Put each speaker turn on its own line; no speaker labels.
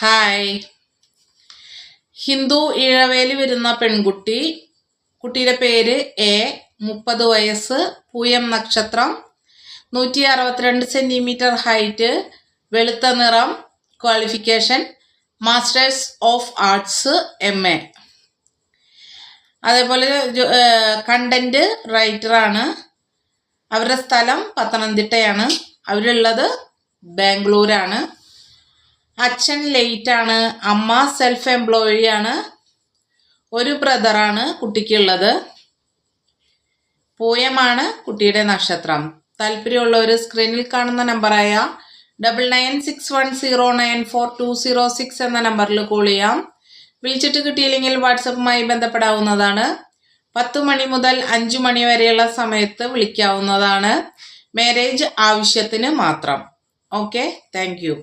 Hi. Hindu ഇഴവേലി വരുന്ന പെൺകുട്ടി. കുട്ടിയുടെ പേര് എ. 30 വയസ്സ്, പൂയം നക്ഷത്രം, 162 സെൻറ്റിമീറ്റർ ഹൈറ്റ്, വെളുത്ത നിറം, qualification masters of arts MA. അതേപോലെ കണ്ടന്റ് റൈറ്ററാണ്. അവരുടെ സ്ഥലം പത്തനംതിട്ടയാണ്. അവരുള്ളത് ബാംഗ്ലൂരാണ്. അച്ഛൻ ലേറ്റാണ്, അമ്മ സെൽഫ് എംപ്ലോയി ആണ്. ഒരു ബ്രദറാണ് കുട്ടിക്കുള്ളത്. പൂയമാണ് കുട്ടിയുടെ നക്ഷത്രം. താല്പര്യമുള്ളവർ സ്ക്രീനിൽ കാണുന്ന നമ്പറായ 9961094206 എന്ന നമ്പറിൽ കോൾ ചെയ്യാം. വിളിച്ചിട്ട് കിട്ടിയില്ലെങ്കിൽ വാട്സപ്പുമായി ബന്ധപ്പെടാവുന്നതാണ്. 10 മണി മുതൽ 5 മണി വരെയുള്ള സമയത്ത് വിളിക്കാവുന്നതാണ്. മാരേജ് ആവശ്യത്തിന് മാത്രം. Okay, thank you.